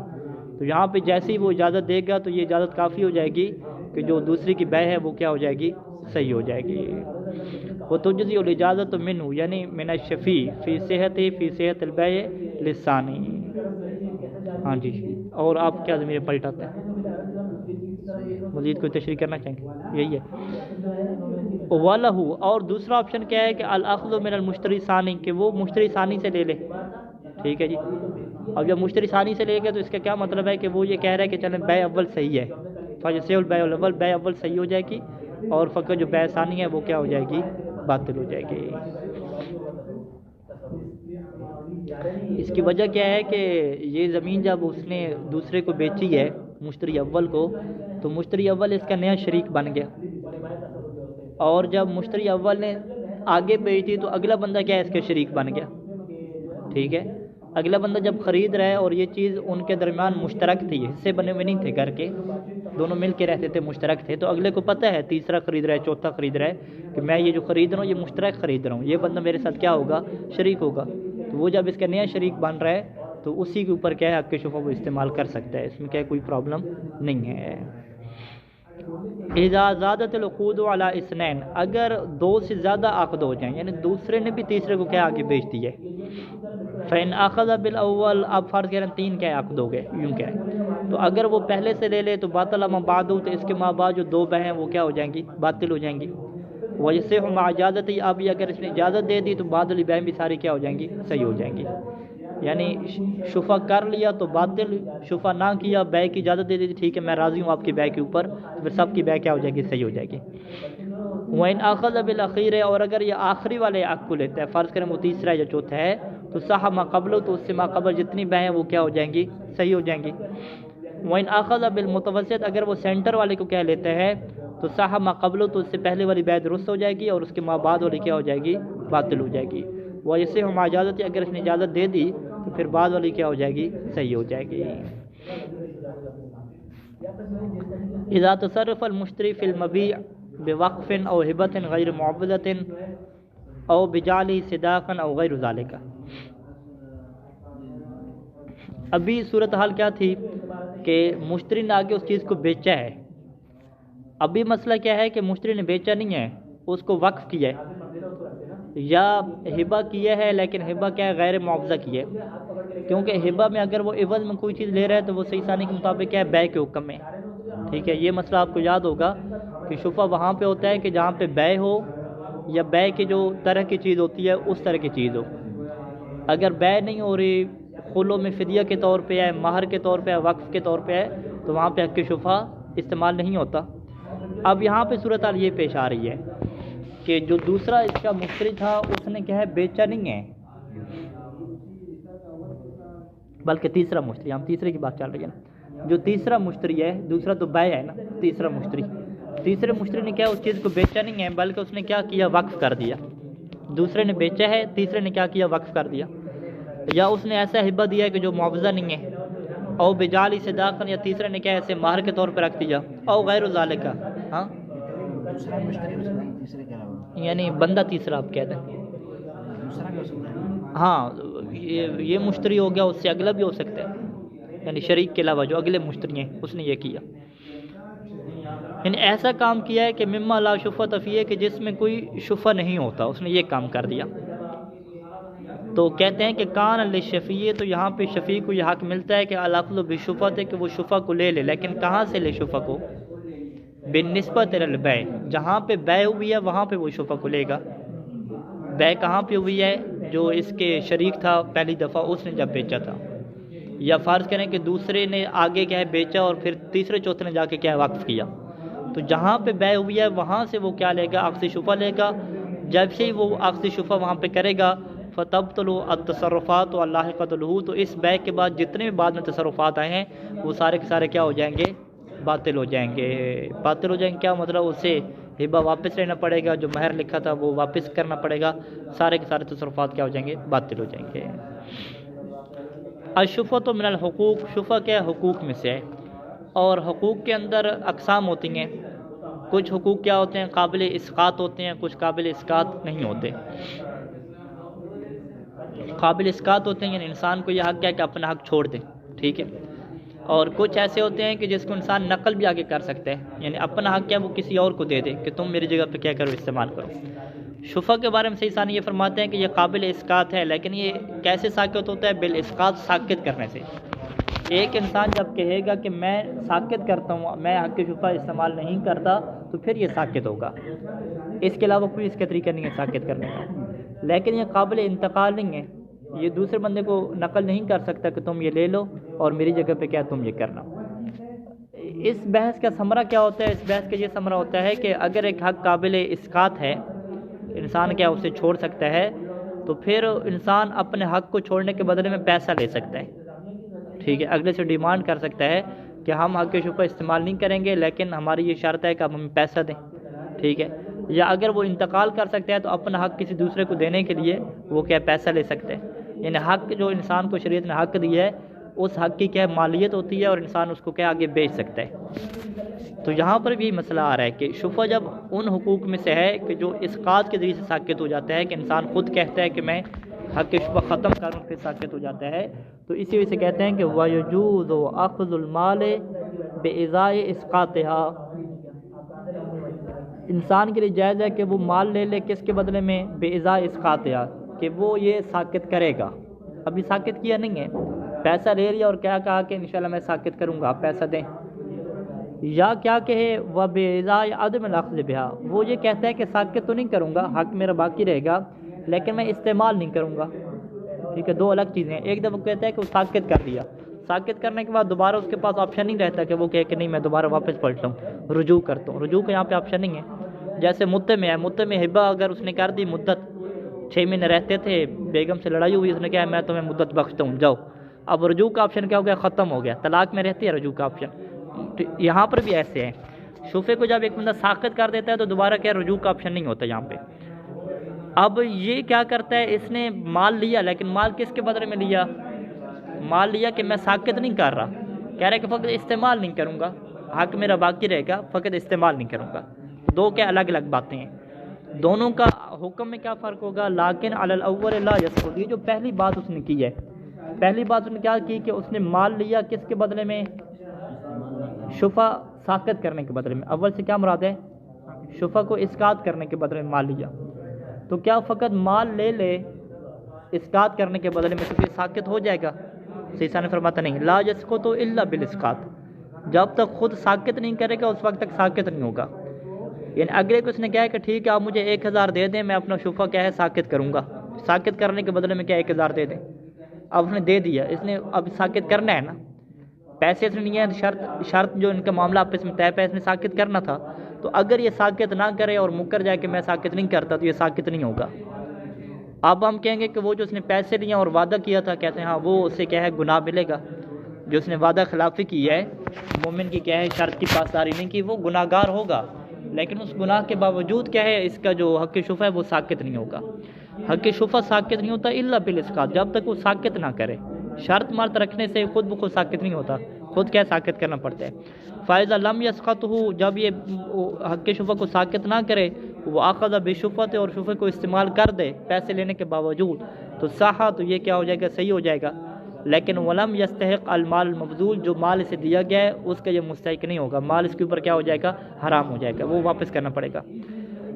[SPEAKER 1] تو یہاں پہ جیسے ہی وہ اجازت دے گا تو یہ اجازت کافی ہو جائے گی کہ جو دوسری کی بیع ہے وہ کیا ہو جائے گی؟ صحیح ہو جائے گی. وہ تجزی الاجازت منہ، یعنی من الشفیع فی صحت البیع للثانی. ہاں جی، اور آپ کیا ضمیر پلٹاتے ہیں؟ مزید کوئی تشریح کرنا چاہیں گے؟ یہی ہے. وَلَهُ، اور دوسرا آپشن کیا ہے کہ الاخذ من المشتری ثانی، کہ وہ مشتری ثانی سے لے لے. ٹھیک ہے جی. اب جب مشتری ثانی سے لے گا تو اس کا کیا مطلب ہے کہ وہ یہ کہہ رہا ہے کہ چلیں بیع اول صحیح ہے، فیصح البیع الاول، بیع اول صحیح ہو جائے گی، اور فقط جو بیع ثانی ہے وہ کیا ہو جائے گی؟ باطل ہو جائے گی. اس کی وجہ کیا ہے کہ یہ زمین جب اس نے دوسرے کو بیچی ہے مشتری اول کو، تو مشتری اول اس کا نیا شریک بن گیا، اور جب مشتری اول نے آگے بیچ دی تو اگلا بندہ کیا ہے؟ اس کا شریک بن گیا. ٹھیک ہے، اگلا بندہ جب خرید رہا ہے اور یہ چیز ان کے درمیان مشترک تھی، حصے بنے ہوئے نہیں تھے گھر کے، دونوں مل کے رہتے تھے، مشترک تھے، تو اگلے کو پتہ ہے تیسرا خرید رہا ہے، چوتھا خرید رہا ہے کہ میں یہ جو خرید رہا ہوں یہ مشترک خرید رہا ہوں، یہ بندہ میرے ساتھ کیا ہوگا، شریک ہوگا، تو وہ جب اس کا نیا شریک بن رہا ہے تو اسی کے اوپر کیا ہے حق شفا وہ استعمال کر سکتا ہے، اس میں کیا کوئی پرابلم نہیں ہے۔ اذا زادت العقود علی اثنین، اگر دو سے زیادہ عقد ہو جائیں، یعنی دوسرے نے بھی تیسرے کو کیا آگے بیچ دی ہے، فإن اخذ بالاول، اب فرض کریں تین کیا عقد ہو گئے یوں کہ، تو اگر وہ پہلے سے لے لے تو باطل ما بعد، تو اس کے ماں بعد جو دو بہیں وہ کیا ہو جائیں گی، باطل ہو جائیں گی۔ ویصح مع اجازت، اب اگر اس نے اجازت دے دی تو بعد والی بہیں بھی ساری کیا ہو جائیں گی، صحیح ہو جائیں گی، یعنی شفا کر لیا تو باطل، شفا نہ کیا، بے کی اجازت دے دی تھی ٹھیک ہے میں راضی ہوں آپ کی بے کے اوپر، تو پھر سب کی بے کیا ہو جائے گی، صحیح ہو جائے گی۔ وَإِنْ أَخَذَ بِالْأَخِيرِ، اور اگر یہ آخری والے عقد کو لیتا ہے، فرض کریں وہ تیسرا یا چوتھا ہے، تو صح ما قبل، تو اس سے ما قبل جتنی بیں ہیں وہ کیا ہو جائیں گی، صحیح ہو جائیں گی۔ وَإِنْ أَخَذَ بِالْمُتَوَسِّطِ، اگر وہ سینٹر والے کو کیا لیتا ہے تو صح ما قبل، تو اس سے پہلے والی بے درست ہو جائے گی اور اس کے ما بعد والی کیا ہو جائے گی، باطل ہو جائے گی۔ وَيَصِحُ مع اجازت، اگر اس نے اجازت دے دی تو پھر بعد والی کیا ہو جائے گی، صحیح ہو جائے گی۔ اذا تصرف المشتری فی المبیع بوقف او ہبۃ غیر معوضۃ او بجعلہ صداقا او غیر ذلک، ابھی صورتحال کیا تھی کہ مشتری نے آگے اس چیز کو بیچا ہے، ابھی مسئلہ کیا ہے کہ مشتری نے بیچا نہیں ہے، اس کو وقف کیا ہے یا ہبہ کیا ہے، لیکن ہبہ کیا ہے، غیر معاوضہ کی ہے، کیونکہ ہبہ میں اگر وہ عوض میں کوئی چیز لے رہا ہے تو وہ صحیح ثانی کے مطابق کیا ہے، بے کے حکم میں، ٹھیک ہے۔ یہ مسئلہ آپ کو یاد ہوگا کہ شفا وہاں پہ ہوتا ہے کہ جہاں پہ بے ہو یا بے کی جو طرح کی چیز ہوتی ہے اس طرح کی چیز ہو، اگر بے نہیں ہو رہی، خلو میں فدیہ کے طور پہ ہے، مہر کے طور پہ ہے، وقف کے طور پہ ہے، تو وہاں پہ حق شفا استعمال نہیں ہوتا۔ اب یہاں پہ صورتحال یہ پیش آ رہی ہے کہ جو دوسرا اس کا مشتری تھا اس نے کیا ہے بیچا نہیں ہے، بلکہ تیسرا مشتری، ہم تیسرے کی بات چل رہی ہے نا، جو تیسرا مشتری ہے، دوسرا تو بائع ہے نا، تیسرا مشتری، تیسرے مشتری نے کیا اس چیز کو بیچا نہیں ہے بلکہ اس نے کیا کیا، وقف کر دیا، دوسرے نے بیچا ہے، تیسرے نے کیا کیا، وقف کر دیا، یا اس نے ایسا ہبہ دیا ہے کہ جو معاوضہ نہیں ہے، او بجعلی صداقا، یا تیسرے نے کیا ایسے مہر کے طور پر رکھ دیا، او غیر ذالک، ہاں یعنی بندہ تیسرا آپ کہہ دیں، ہاں یہ مشتری ہو گیا، اس سے اگلا بھی ہو سکتا ہے، یعنی شریک کے علاوہ جو اگلے مشتری ہیں اس نے یہ کیا، یعنی ایسا کام کیا ہے کہ مما لا شفعۃ فیہ، کہ جس میں کوئی شفع نہیں ہوتا، اس نے یہ کام کر دیا، تو کہتے ہیں کہ کان للشفیع، تو یہاں پہ شفیع کو یہ حق ملتا ہے کہ الاخذ بالشفعۃ، کہ وہ شفع کو لے لے، لیکن کہاں سے لے شفع کو، بالنسبت الی البیع، جہاں پہ بیع ہوئی ہے وہاں پہ وہ شفع کو لے گا، بیع کہاں پہ ہوئی ہے، جو اس کے شریک تھا پہلی دفعہ اس نے جب بیچا تھا، یا فرض کریں کہ دوسرے نے آگے کیا ہے بیچا اور پھر تیسرے چوتھے نے جا کے کیا ہے وقف کیا، تو جہاں پہ بیع ہوئی ہے وہاں سے وہ کیا لے گا، اخذ شفع لے گا، جب سے ہی وہ اخذ شفع وہاں پہ کرے گا، فتبطل التصرفات واللاحقۃ له، تو اس بیع کے بعد جتنے بھی بعد میں تصرفات آئے ہیں وہ سارے کے سارے کیا ہو جائیں گے، باطل ہو جائیں گے، باطل ہو جائیں گے، کیا مطلب، اسے ہبہ واپس لینا پڑے گا، جو مہر لکھا تھا وہ واپس کرنا پڑے گا، سارے کے سارے تصرفات کیا ہو جائیں گے، باطل ہو جائیں گے۔ الشفعۃ من الحقوق، شفع کیا حقوق میں سے ہے، اور حقوق کے اندر اقسام ہوتی ہیں، کچھ حقوق کیا ہوتے ہیں، قابل اسقاط ہوتے ہیں، کچھ قابل اسقاط نہیں ہوتے۔ قابل اسقاط ہوتے ہیں یعنی انسان کو یہ حق ہے کہ اپنا حق چھوڑ دے، ٹھیک ہے، اور کچھ ایسے ہوتے ہیں کہ جس کو انسان نقل بھی آگے کر سکتا ہے، یعنی اپنا حق کیا وہ کسی اور کو دے دے کہ تم میری جگہ پہ کیا کرو، استعمال کرو۔ شفع کے بارے میں صحیح ثانی یہ فرماتے ہیں کہ یہ قابل اسقاط ہے، لیکن یہ کیسے ساقط ہوتا ہے، بالاسقاط، ساقط کرنے سے۔ ایک انسان جب کہے گا کہ میں ساقط کرتا ہوں، میں حق شفع استعمال نہیں کرتا، تو پھر یہ ساقط ہوگا، اس کے علاوہ کوئی اس کا طریقہ نہیں ہے ساقط کرنے کا، لیکن یہ قابل انتقال نہیں ہے، یہ دوسرے بندے کو نقل نہیں کر سکتا کہ تم یہ لے لو اور میری جگہ پہ کیا تم یہ کرنا۔ اس بحث کا ثمرہ کیا ہوتا ہے، اس بحث کا یہ ثمرہ ہوتا ہے کہ اگر ایک حق قابل اسقاط ہے، انسان کیا اسے چھوڑ سکتا ہے، تو پھر انسان اپنے حق کو چھوڑنے کے بدلے میں پیسہ لے سکتا ہے، ٹھیک ہے، اگلے سے ڈیمانڈ کر سکتا ہے کہ ہم حق شفع استعمال نہیں کریں گے، لیکن ہماری یہ شرط ہے کہ آپ ہمیں پیسہ دیں، ٹھیک ہے، یا اگر وہ انتقال کر سکتا ہے تو اپنا حق کسی دوسرے کو دینے کے لیے وہ کیا پیسہ لے سکتے ہیں۔ یعنی حق جو انسان کو شریعت نے حق دیا ہے اس حق کی کیا مالیت ہوتی ہے اور انسان اس کو کیا آگے بیچ سکتا ہے۔ تو یہاں پر بھی مسئلہ آ رہا ہے کہ شفع جب ان حقوق میں سے ہے کہ جو اسقاط کے ذریعے سے ساقط ہو جاتا ہے، کہ انسان خود کہتا ہے کہ میں حق شفع ختم کروں پھر ساقط ہو جاتا ہے، تو اسی وجہ سے کہتے ہیں کہ وَيَجُوزُ أَخْذُ الْمَالِ بِإِزَاءِ إِسْقَاطِهَا، انسان کے لیے جائز ہے کہ وہ مال لے لے کس کے بدلے میں؟ بِإِزَاءِ إِسْقَاطِهَا، کہ وہ یہ ساقط کرے گا، ابھی ساقط کیا نہیں ہے، پیسہ لے لیا اور کیا کہا کہ انشاءاللہ میں ساقط کروں گا، آپ پیسہ دیں، یا کیا کہے وَبِإِزَاءِ عَدْمِ الْأَخْذِ بِهَا، وہ یہ کہتا ہے کہ ساقط تو نہیں کروں گا، حق میرا باقی رہے گا لیکن میں استعمال نہیں کروں گا، ٹھیک ہے، دو الگ چیزیں ہیں۔ ایک دفعہ کہتا ہے کہ وہ ساقط کر دیا، ساقط کرنے کے بعد دوبارہ اس کے پاس آپشن نہیں رہتا کہ وہ کہے کہ نہیں میں دوبارہ واپس پلٹوں، رجوع کرتا ہوں، رجوع کا یہاں پہ آپشن نہیں ہے۔ جیسے مدت میں ہے، مدت میں ہبہ اگر اس نے کر دی، مدت 6 مہینے رہتے تھے، بیگم سے لڑائی ہوئی، اس نے کہا میں تمہیں مدت بخشتا ہوں جاؤ، اب رجوع کا آپشن کیا ہو گیا؟ ختم ہو گیا، طلاق میں رہتی ہے رجوع کا آپشن۔ تو یہاں پر بھی ایسے ہیں، شفع کو جب ایک بندہ ساقط کر دیتا ہے تو دوبارہ کیا رجوع کا آپشن نہیں ہوتا یہاں پہ۔ اب یہ کیا کرتا ہے، اس نے مال لیا لیکن مال کس کے بدلے میں لیا؟ مال لیا کہ میں ساقط نہیں کر رہا، کہہ رہا ہے کہ فقط استعمال نہیں کروں گا، حق میرا باقی رہے گا، فقط استعمال نہیں کروں گا۔ دو کیا الگ الگ باتیں ہیں، دونوں کا حکم میں کیا فرق ہوگا؟ لیکن علی الاول لا یسقط، یہ جو پہلی بات اس نے کی ہے، پہلی بات اس نے کیا کی کہ اس نے مال لیا کس کے بدلے میں؟ شفع ساقط کرنے کے بدلے میں۔ اول سے کیا مراد ہے؟ شفع کو اسقاط کرنے کے بدلے میں مال لیا، تو کیا فقط مال لے لے اسقاط کرنے کے بدلے میں تو پھر ساقط ہو جائے گا؟ سیسا نے فرماتا نہیں، لا یسقط الا بالاسقاط، جب تک خود ساقط نہیں کرے گا اس وقت تک ساقط نہیں ہوگا۔ یعنی اگلے کو اس نے کہا کہ ٹھیک ہے آپ مجھے 1000 دے دیں، میں اپنا شفع کیا ہے ساقط کروں گا، ساقط کرنے کے بدلے میں کیا 1000 دے دیں، اب اس نے دے دیا، اس نے اب ساقط کرنا ہے نا، پیسے اس نے نہیں ہے، شرط جو ان کا معاملہ آپس میں طے پہ اس نے ساقط کرنا تھا، تو اگر یہ ساقط نہ کرے اور مکر جائے کہ میں ساقط نہیں کرتا تو یہ ساقط نہیں ہوگا۔ اب ہم کہیں گے کہ وہ جو اس نے پیسے لیے اور وعدہ کیا تھا، کہتے ہیں ہاں وہ اسے کیا ہے گناہ ملے گا، جو اس نے وعدہ خلافی کی ہے، مومن کی کیا ہے شرط کی پاسداری نہیں کی، وہ گناہ گار ہوگا، لیکن اس گناہ کے باوجود کیا ہے اس کا جو حق شفع ہے وہ ساقط نہیں ہوگا۔ حق شفع ساقط نہیں ہوتا الا بالاسقاط، جب تک وہ ساقط نہ کرے، شرط مارت رکھنے سے خود بخود ساقط نہیں ہوتا، خود کیا ساقط کرنا پڑتا ہے۔ فائزہ لم یسقطہ، جب یہ حق شفع کو ساقط نہ کرے، وہ اخذ بشفعۃ، اور شفع کو استعمال کر دے پیسے لینے کے باوجود، تو صحا، تو یہ کیا ہو جائے گا؟ صحیح ہو جائے گا۔ لیکن ولم یستحق المال المبذول، جو مال اسے دیا گیا ہے اس کا یہ مستحق نہیں ہوگا، مال اس کے اوپر کیا ہو جائے گا؟ حرام ہو جائے گا، وہ واپس کرنا پڑے گا،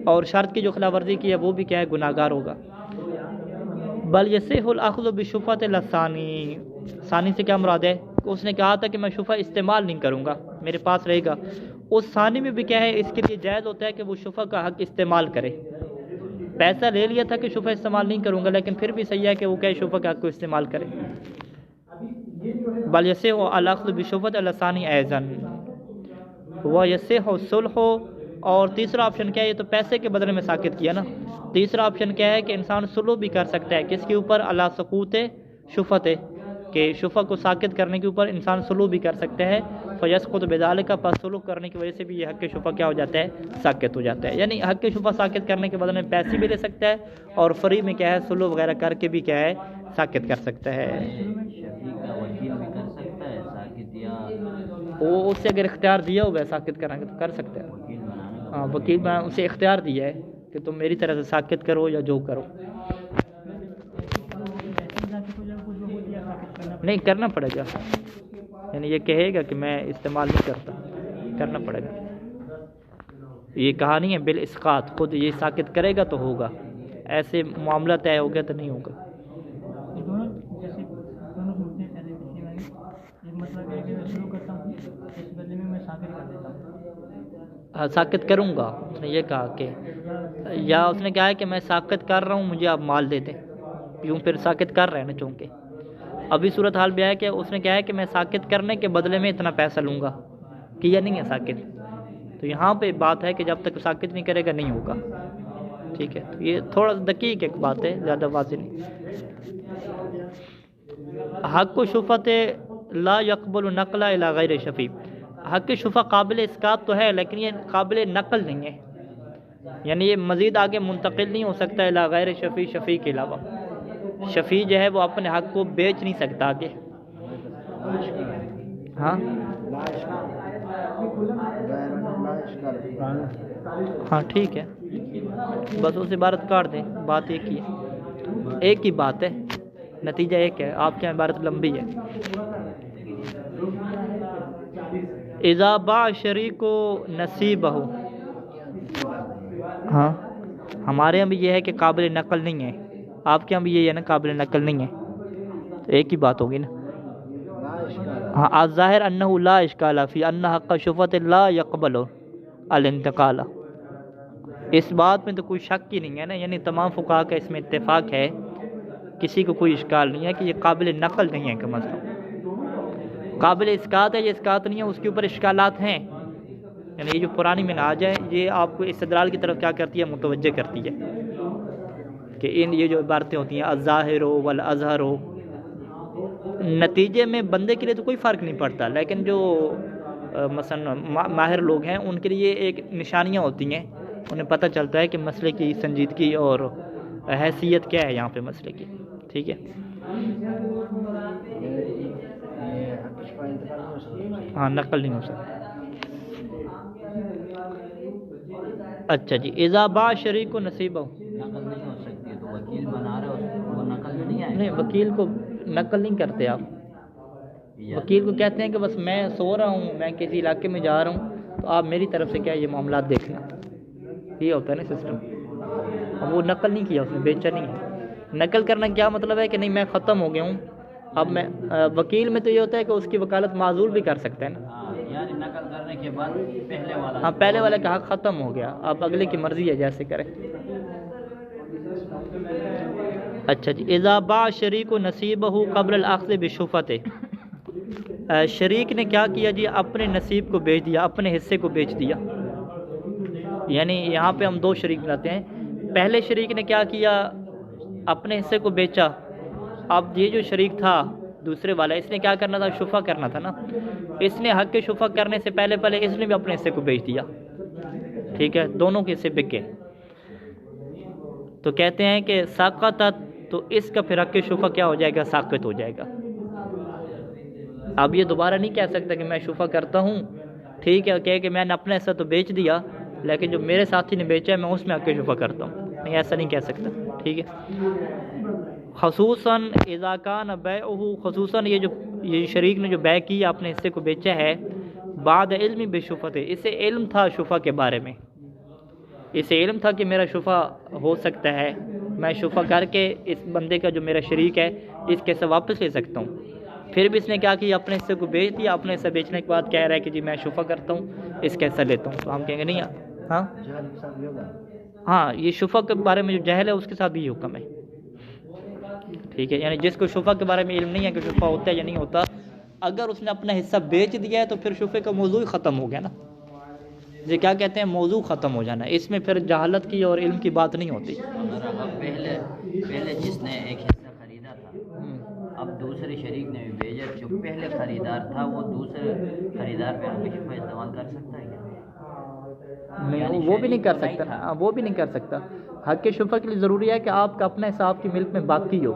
[SPEAKER 1] اور شرط کی جو خلاف ورزی کی ہے وہ بھی کیا ہے گناہ گار ہوگا۔ بل یصح الاخذ بشفعۃ الثانی، ثانی سے کیا مراد ہے؟ اس نے کہا تھا کہ میں شفع استعمال نہیں کروں گا، میرے پاس رہے گا، اس ثانی میں بھی کیا ہے اس کے لیے جائز ہوتا ہے کہ وہ شفع کا حق استعمال کرے، پیسہ لے لیا تھا کہ شفع استعمال نہیں کروں گا، لیکن پھر بھی صحیح ہے کہ وہ کیا شفع کا حق کو استعمال کرے۔ بل یصح الاخذ بشفعۃ الثانی ایضا ویصح الصلح، اور تیسرا آپشن کیا ہے؟ یہ تو پیسے کے بدلے میں ساقط کیا نا، تیسرا آپشن کیا ہے کہ انسان صلح بھی کر سکتا ہے، کس کے اوپر؟ علی سقوط شفعۃ، کہ شفع کو ساقط کرنے کے اوپر انسان صلح بھی کر سکتا ہے، فیسقط بذالک، پس صلح کرنے کی وجہ سے بھی یہ حق شفع کیا ہو جاتا ہے؟ ساقط ہو جاتا ہے۔ یعنی حق شفع ساقط کرنے کے بدلے میں پیسے بھی لے سکتا ہے اور فری میں کیا ہے صلح وغیرہ کر کے بھی کیا ہے ساقط کر سکتا ہے۔ وہ اس سے اگر اختیار دیا ہوگا ساقط کرنا تو کر سکتا ہے، ہاں وکیل میں اسے اختیار دیا ہے کہ تم میری طرح سے ساقط کرو یا جو کرو، نہیں کرنا پڑے گا، یعنی یہ کہے گا کہ میں استعمال نہیں کرتا، کرنا پڑے گا، یہ کہا نہیں ہے بالاسقاط، خود یہ ساقط کرے گا تو ہوگا، ایسے معاملہ طے ہو گیا تو نہیں ہوگا۔ ساقط کروں گا، اس نے یہ کہا کہ، یا اس نے کہا ہے کہ میں ساقط کر رہا ہوں مجھے آپ مال دے دیں، یوں پھر ساقط کر رہے ہیں نا چونکہ ابھی صورتحال بھی ہے کہ اس نے کہا ہے کہ میں ساقط کرنے کے بدلے میں اتنا پیسہ لوں گا، کیا نہیں ہے ساقط، تو یہاں پہ بات ہے کہ جب تک ساقط نہیں کرے گا نہیں ہوگا، ٹھیک ہے، تو یہ تھوڑا دقیق ایک بات ہے، زیادہ واضح نہیں۔ حق و شفعت لا يقبل نقل الى غیر شفیع، حق شفع قابل اسقاط تو ہے لیکن یہ قابل نقل نہیں ہے، یعنی یہ مزید آگے منتقل نہیں ہو سکتا الی غیر شفیع، شفیع کے علاوہ، شفیع جو ہے وہ اپنے حق کو بیچ نہیں سکتا آگے. ہاں ہاں ٹھیک ہے، بس اس عبارت کاٹ دیں، بات ایک ہی ہے، ایک ہی بات ہے، نتیجہ ایک ہے. آپ کی عبارت لمبی ہے. اذا باع شریک نصیبہ، ہاں ہمارے یہاں بھی یہ ہے کہ قابل نقل نہیں ہے، آپ کے یہاں بھی یہ ہے نا قابل نقل نہیں ہے، ایک ہی بات ہوگی نا. ہاں الظاہر انہ لا اشکال فی ان حق شفعۃ لا یقبل الانتقال، اس بات میں تو کوئی شک ہی نہیں ہے نا، یعنی تمام فقہاء کا اس میں اتفاق ہے، کسی کو کوئی اشکال نہیں ہے کہ یہ قابل نقل نہیں ہے. کم از کم قابل اسقاط ہے یا اسقاط نہیں ہے اس کے اوپر اشکالات ہیں. یعنی یہ جو پرانی منہاج ہے یہ آپ کو استدلال کی طرف کیا کرتی ہے، متوجہ کرتی ہے کہ یہ جو عبارتیں ہوتی ہیں الظاہر والاظہر، نتیجے میں بندے کے لیے تو کوئی فرق نہیں پڑتا، لیکن جو مثلا ماہر لوگ ہیں ان کے لیے ایک نشانیاں ہوتی ہیں، انہیں پتہ چلتا ہے کہ مسئلے کی سنجیدگی اور حیثیت کیا ہے یہاں پہ مسئلے کی. ٹھیک ہے، ہاں نقل نہیں ہو سکتا. اچھا جی، اذا باع شریک و نصیبہ،
[SPEAKER 2] نقل نہیں ہو سکتی تو وکیل بنا رہے ہو وہ نقل میں نہیں آئے.
[SPEAKER 1] نہیں وکیل کو نقل نہیں کرتے آپ. وکیل کو کہتے ہیں کہ بس میں سو رہا ہوں، میں کسی علاقے میں جا رہا ہوں تو آپ میری طرف سے کیا یہ معاملات دیکھنا، یہ ہوتا ہے نا سسٹم. اب وہ نقل نہیں کیا، اس نے بیچا نہیں ہے. نقل کرنا کیا مطلب ہے کہ نہیں میں ختم ہو گیا ہوں اب میں، وکیل میں تو یہ ہوتا ہے کہ اس کی وکالت معزول بھی کر سکتا ہے نا،
[SPEAKER 2] یعنی نقل کرنے کے بعد پہلے والا،
[SPEAKER 1] ہاں پہلے والے کا حق ختم ہو گیا، اب اگلے کی مرضی ہے جیسے کرے. اچھا جی، اذا باع شریک نصیبہ قبل الاخذ بشفعۃ، شریک نے کیا کیا جی، اپنے نصیب کو بیچ دیا، اپنے حصے کو بیچ دیا. یعنی یہاں پہ ہم دو شریک بناتے ہیں. پہلے شریک نے کیا کیا، اپنے حصے کو بیچا. اب یہ جو شریک تھا دوسرے والا، اس نے کیا کرنا تھا، شفع کرنا تھا نا. اس نے حق کے شفع کرنے سے پہلے اس نے بھی اپنے حصے کو بیچ دیا. ٹھیک ہے، دونوں کے حصے بکے. تو کہتے ہیں کہ ساقطت، تو اس کا پھر حق کے شفع کیا ہو جائے گا، ساقط ہو جائے گا. اب یہ دوبارہ نہیں کہہ سکتا کہ میں شفع کرتا ہوں، ٹھیک ہے، کہ میں نے اپنا حصہ تو بیچ دیا لیکن جو میرے ساتھی نے بیچا ہے میں اس میں حق کے شفع کرتا ہوں. نہیں، ایسا نہیں کہہ سکتا. ٹھیک ہے، خصوصاً اذا کان بیعہ، خصوصاً یہ شریک نے جو بیع کی اپنے حصے کو بیچا ہے بعد علم بشفعۃ، اسے علم تھا شفع کے بارے میں، اسے علم تھا کہ میرا شفع ہو سکتا ہے، میں شفع کر کے اس بندے کا جو میرا شریک ہے اس کے حصہ واپس لے سکتا ہوں. پھر بھی اس نے کیا کیا، اپنے حصے کو بیچ دیا. اپنے حصہ بیچنے کے بعد کہہ رہا ہے کہ جی میں شفع کرتا ہوں، اس کا حصہ لیتا ہوں. تو ہم کہیں گے نہیں. ہاں ہاں، یہ شفع کے بارے میں جو جہل ہے اس کے ساتھ بھی یہ حکم ہے. ٹھیک ہے، یعنی جس کو شفع کے بارے میں علم نہیں ہے کہ شفع ہوتا ہے یا نہیں ہوتا، اگر اس نے اپنا حصہ بیچ دیا ہے تو پھر شفع کا موضوع ہی ختم ہو گیا نا. یہ کیا کہتے ہیں، موضوع ختم ہو جانا. اس میں پھر جہالت کی اور علم کی بات نہیں ہوتی.
[SPEAKER 2] پہلے جس نے ایک حصہ خریدا تھا، اب دوسرے شریک نے بھی بھیجا، جو پہلے خریدار تھا وہ دوسرے خریدار پہ حق شفع استعمال کر سکتا ہے کیا؟
[SPEAKER 1] نہیں، وہ بھی نہیں کر سکتا، وہ بھی نہیں کر سکتا. حق کے شفع کے لیے ضروری ہے کہ آپ کا اپنا حصہ آپ کی ملک میں باقی ہو.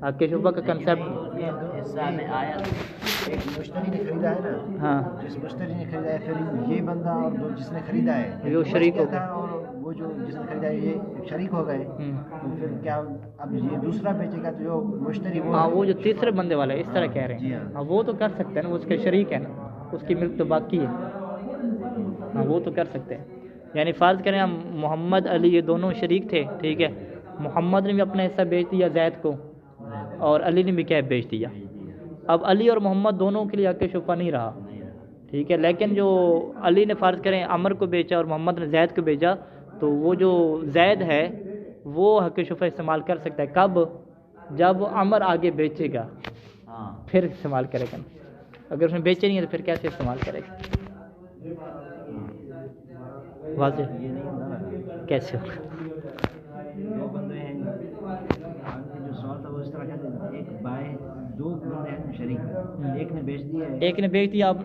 [SPEAKER 1] حق کے شفع کا کنسیپٹ
[SPEAKER 2] حصہ میں آیا
[SPEAKER 3] ایک مشتری نے خریدا ہے نا،
[SPEAKER 1] ہاں،
[SPEAKER 3] جس مشتری نے خریدا ہے پھر یہ بندہ اور جس نے خریدا ہے
[SPEAKER 1] وہ شریک ہو
[SPEAKER 3] تھا، اور وہ جو جس نے خریدا ہے یہ شریک ہو گئے. تو پھر کیا اب یہ دوسرا بیچے گا تو جو مشتری
[SPEAKER 1] ہاں وہ جو تیسرے بندے والا ہے اس طرح کہہ رہے
[SPEAKER 3] جی
[SPEAKER 1] ہیں.
[SPEAKER 3] ہاں.
[SPEAKER 1] ہاں وہ تو کر سکتے ہیں نا، اس کے شریک ہے نا، اس کی ملک تو باقی ہے. ہاں وہ تو کر سکتے ہیں. یعنی فرض کریں ہم محمد علی یہ دونوں شریک تھے، ٹھیک ہے، محمد نے بھی اپنا حصہ بیچ دیا زید کو اور علی نے بھی کیا بیچ دیا. اب علی اور محمد دونوں کے لیے حق شفع نہیں رہا، ٹھیک ہے، لیکن جو علی نے فرض کریں عمر کو بیچا اور محمد نے زید کو بیچا، تو وہ جو زید ہے وہ حق شفع استعمال کر سکتا ہے. کب؟ جب عمر آگے بیچے گا پھر استعمال کرے گا. اگر اس نے بیچے نہیں ہے تو پھر کیسے استعمال کرے گا؟ واضح کیسے ہوگا؟
[SPEAKER 3] دو بندے ہیں، جو سوال تھا وہ اس طرح کہتے ہیں، ایک بائے دو بندے ہیں شریک، ایک نے بیچ دیا ہے،
[SPEAKER 1] ایک نے بیچ دیا، اب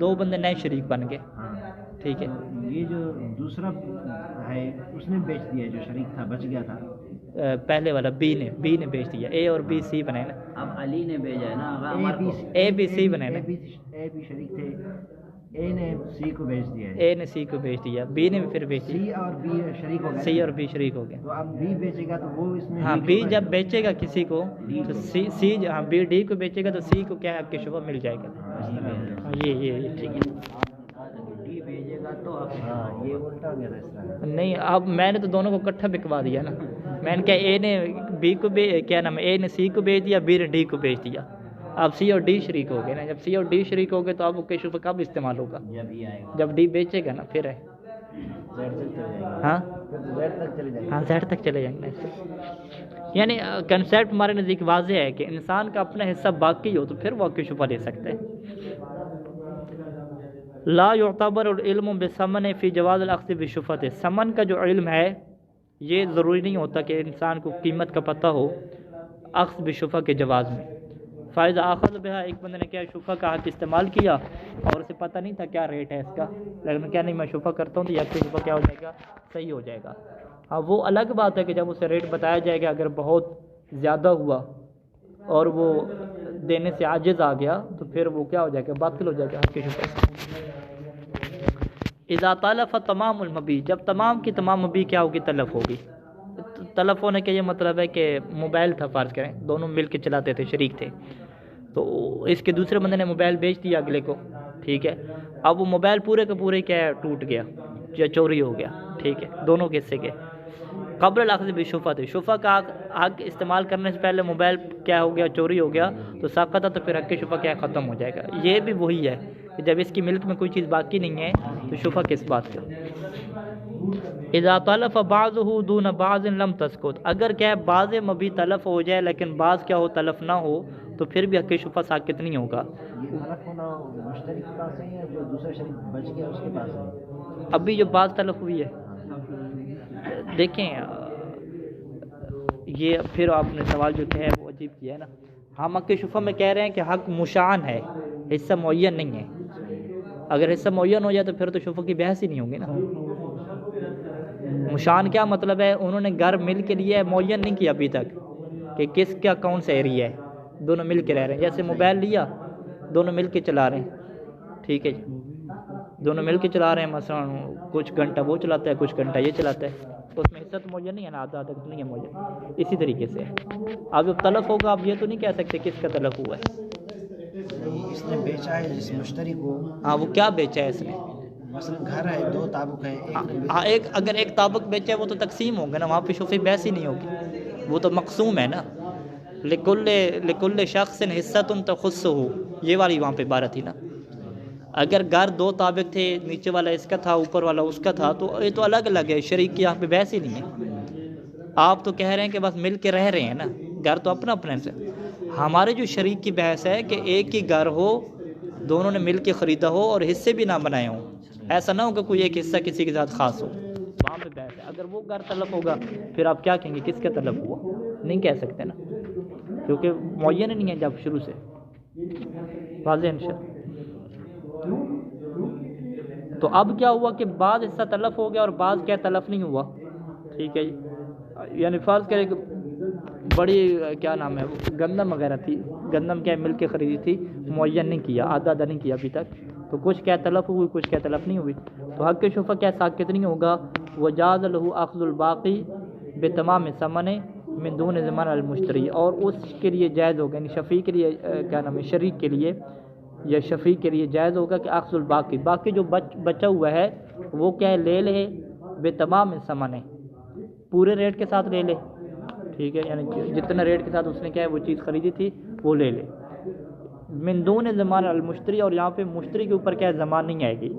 [SPEAKER 1] دو بندے نئے شریک بن گئے. ٹھیک ہے،
[SPEAKER 3] یہ جو دوسرا ہے اس نے بیچ دیا جو شریک تھا بچ گیا تھا،
[SPEAKER 1] پہلے والا بی نے بیچ دیا، اے اور بی سی بنے نا،
[SPEAKER 2] اب علی نے بھیجا ہے نا عمر کو،
[SPEAKER 1] اے بی سی بنے نا،
[SPEAKER 3] اے بی شریک تھے، اے نے سی کو بھیج دیا ہے،
[SPEAKER 1] اے نے سی کو بیچ دیا، بی نے بھی پھر بیچ دیا،
[SPEAKER 3] سی اور بی شریک ہو گئے،
[SPEAKER 1] سی اور بی شریک ہو گیا۔
[SPEAKER 3] تو اب بی بیچے گا تو وہ اس میں
[SPEAKER 1] ہاں
[SPEAKER 3] ڈی کے
[SPEAKER 1] بی
[SPEAKER 3] اوپر
[SPEAKER 1] جب بیچے گا کسی کو تو سی ہاں بی ڈی کو بیچے گا تو سی کو کیا حق شبہ مل جائے گا۔ ہاں یہ ٹھیک ہے۔
[SPEAKER 2] ڈی بھیجے گا تو آپ
[SPEAKER 3] ہاں یہ الٹا ہو گیا اس طرح۔
[SPEAKER 1] نہیں اب میں نے تو دونوں کو اکٹھا بکوا دیا نا، میں نے کہا اے نے بی کو کیا نام ہے، اے نے سی کو بیچ دیا، بی نے ڈی کو بیچ دیا، اب سی اور ڈی شریک ہو گئے نا، جب سی اور ڈی شریک ہو گئے تو اب وہ کیش کب استعمال ہوگا؟
[SPEAKER 2] جب یہ آئے گا
[SPEAKER 1] جب ڈی بیچے گا نا پھر ہے۔
[SPEAKER 3] زیڈ تک چلے جائیں گے،
[SPEAKER 1] ہاں
[SPEAKER 3] زیڈ تک چلے جائیں گے۔
[SPEAKER 1] ہاں زیڈ تک چلے جائیں گے ایسے۔ یعنی کنسیپٹ ہمارے نزدیک واضح ہے کہ انسان کا اپنا حصہ باقی ہو تو پھر وہ حق شفا لے سکتا ہے۔ لا يعتبر العلم بثمن فی جواز الاخذ بشفعۃ، ثمن کا جو علم ہے یہ ضروری نہیں ہوتا کہ انسان کو قیمت کا پتہ ہو اخذ بشفع کے جواز میں۔ فائدہ اخذ بها، ایک بندے نے کیا شفع کا حق استعمال کیا اور اسے پتہ نہیں تھا کیا ریٹ ہے اس کا، لیکن کیا نہیں میں شفع کرتا ہوں تو یہ شفع کیا ہو جائے گا، صحیح ہو جائے گا۔ اب وہ الگ بات ہے کہ جب اسے ریٹ بتایا جائے گا اگر بہت زیادہ ہوا اور وہ دینے سے عاجز آ گیا تو پھر وہ کیا ہو جائے گا، باطل ہو جائے گا حق شفع۔ اذا تلف تمام المبی، جب تمام کی تمام مبی کیا ہوگی، تلف ہوگی۔ تلف ہونے کا یہ مطلب ہے کہ موبائل تھا فرض کریں، دونوں مل کے چلاتے تھے، شریک تھے، تو اس کے دوسرے بندے نے موبائل بیچ دیا اگلے کو، ٹھیک ہے، اب وہ موبائل پورے کے پورے کیا ہے، ٹوٹ گیا یا چوری ہو گیا، ٹھیک ہے، دونوں کے حصے کے۔ قبل الاخذ بشفعۃ، شفع کا حق استعمال کرنے سے پہلے موبائل کیا ہو گیا، چوری ہو گیا تو ساقطہ، تو پھر حق شفع کیا ختم ہو جائے گا۔ یہ بھی وہی ہے کہ جب اس کی ملک میں کوئی چیز باقی نہیں ہے تو شفع کس بات کا۔ اذا تلف بعضه دون بعض لم تسقط، اگر کیا ہے بعض مبی تلف ہو جائے لیکن بعض کیا ہو، تلف نہ ہو تو پھر بھی حق شفع ساقط نہیں ہوگا۔
[SPEAKER 3] یہ تلف ہونا مشتری کے پاس ہے یا جو دوسرا شریک بچ گیا اس کے پاس ہے؟
[SPEAKER 1] ابھی جو بعض تلف ہوئی ہے، دیکھیں یہ پھر آپ نے سوال جو کیا ہے وہ عجیب کیا ہے نا، ہم حق شفع میں کہہ رہے ہیں کہ حق مشان ہے، حصہ معین نہیں ہے۔ اگر حصہ معین ہو جائے تو پھر تو شفع کی بحث ہی نہیں ہوگی نا۔ مشان کیا مطلب ہے، انہوں نے گھر مل کے لیے معین نہیں کیا ابھی تک کہ کس کا کون سا ایریا ہے، دونوں مل کے رہ رہے ہیں، جیسے موبائل لیا دونوں مل کے چلا رہے ہیں، ٹھیک ہے جی، دونوں مل کے چلا رہے ہیں، مثلا کچھ گھنٹہ وہ چلاتا ہے کچھ گھنٹہ یہ چلاتا ہے، تو اس میں حصہ تو معین نہیں ہے نا، آدھا نہیں ہے معین، اسی طریقے سے اب جب تلف ہوگا آپ یہ تو نہیں کہہ سکتے کس کا تلف ہوا ہے۔
[SPEAKER 3] اس نے بیچا ہے جس مشتری کو،
[SPEAKER 1] ہاں وہ کیا بیچا ہے اس نے،
[SPEAKER 3] مثلا گھر ہے، دو تابوق ہے، ایک نے
[SPEAKER 1] ہاں ایک اگر ایک تابق بیچا ہے وہ تو تقسیم ہوگا نا، وہاں پہ شفع بحث ہی نہیں ہوگی، وہ تو مقسوم ہے نا، لکل شخص حصۃ تخصہ، یہ والی وہاں پہ عبارت تھی نا۔ اگر گھر دو تابق تھے، نیچے والا اس کا تھا اوپر والا اس کا تھا، تو یہ تو الگ الگ ہے، شریک کی یہاں پہ بحث ہی نہیں ہے۔ آپ تو کہہ رہے ہیں کہ بس مل کے رہ رہے ہیں نا، گھر تو اپنا اپنا ہے۔ ہمارے جو شریک کی بحث ہے کہ ایک ہی گھر ہو، دونوں نے مل کے خریدا ہو اور حصے بھی نہ بنائے ہوں، ایسا نہ ہو کہ کوئی ایک حصہ کسی کے ساتھ خاص ہو، وہاں پہ بحث ہے۔ اگر وہ گھر تلف ہوگا پھر آپ کیا کہیں گے، کس کا تلف ہوا، نہیں کہہ سکتے نا، کیونکہ معین نہیں ہے جب شروع سے، واضح انشاءاللہ۔ تو اب کیا ہوا کہ بعض حصہ تلف ہو گیا اور بعض کیا تلف نہیں ہوا، ٹھیک ہے جی، یعنی فرض کریں کہ بڑی کیا نام ہے گندم وغیرہ تھی، گندم کیا مل کے خریدی تھی، معین نہیں کیا، آدھا نہیں کیا ابھی تک، تو کچھ کیا تلف ہوئی کچھ کیا تلف نہیں ہوئی، تو حق شفع کیا ساقط نہیں ہوگا۔ وجاز له اخذ الباقی بتمام ثمن من دون ضمان المشتری، اور اس کے لیے جائز ہوگا، یعنی شفیع کے لیے کیا نام ہے، شریک کے لیے یا شفیع کے لیے جائز ہوگا کہ اخذ الباقی، باقی جو بچا ہوا ہے وہ کیا ہے لے لے، بتمام ثمن، پورے ریٹ کے ساتھ لے لے، ٹھیک ہے، یعنی جتنا ریٹ کے ساتھ اس نے کیا ہے وہ چیز خریدی تھی وہ لے لے، من دون ضمان المشتری، اور یہاں پہ مشتری کے اوپر کیا ہے ضمان نہیں آئے گی،